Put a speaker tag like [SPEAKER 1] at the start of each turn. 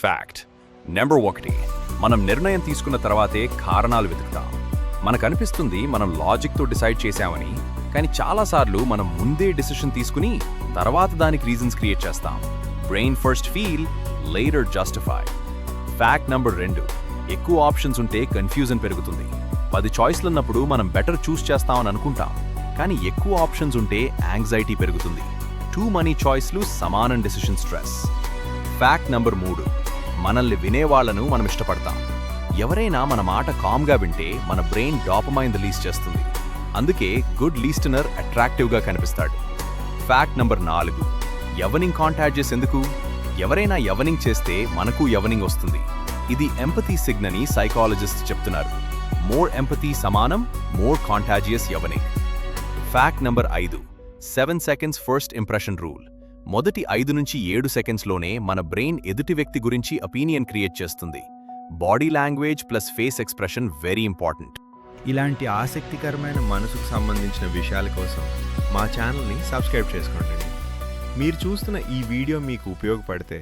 [SPEAKER 1] Fact number 1, మనం నిర్ణయం తీసుకున్న తర్వాతే కారణాలు వెతుకుతాం. మనకనిపిస్తుంది మనం లాజిక్తో డిసైడ్ చేశామని, కానీ చాలాసార్లు మనం ముందే డిసిషన్ తీసుకుని తర్వాత దానికి రీజన్స్ క్రియేట్ చేస్తాం. Brain first feel, later justify. Fact number 2, ఎక్కువ ఆప్షన్స్ ఉంటే కన్ఫ్యూజన్ పెరుగుతుంది. 10 చాయిస్లున్నప్పుడు మనం బెటర్ చూస్ చేస్తామని అనుకుంటాం, కానీ ఎక్కువ ఆప్షన్స్ ఉంటే యాంగ్జైటీ పెరుగుతుంది. టూ మనీ చాయిస్లు సమానం డిసిషన్ స్ట్రెస్. ఫ్యాక్ట్ నెంబర్ 3, మనల్ని వినేవాళ్లను మనం ఇష్టపడతాం. ఎవరైనా మన మాట కామ్గా వింటే మన బ్రెయిన్ డాపమైన్ రిలీజ్ చేస్తుంది. అందుకే గుడ్ లిస్టనర్ అట్రాక్టివ్గా కనిపిస్తాడు. ఫ్యాక్ట్ నెంబర్ 4, యవనింగ్ కాంటాజియస్ ఎందుకు? ఎవరైనా యవనింగ్ చేస్తే మనకు యవనింగ్ వస్తుంది. ఇది ఎంపథీ సిగ్నల్ అని సైకాలజిస్ట్ చెప్తున్నారు. మోర్ ఎంపథీ సమానం more contagious yawning. Fact number 5, 7 seconds first impression rule. మొదటి 5 నుంచి 7 సెకండ్స్లోనే మన బ్రెయిన్ ఎదుటి వ్యక్తి గురించి ఒపీనియన్ క్రియేట్ చేస్తుంది. Body language plus face expression very important.
[SPEAKER 2] ఇలాంటి ఆసక్తికరమైన మనసుకు సంబంధించిన విషయాల కోసం మా ఛానల్ని సబ్స్క్రైబ్ చేసుకోండి. మీరు చూస్తున్న ఈ వీడియో మీకు ఉపయోగపడితే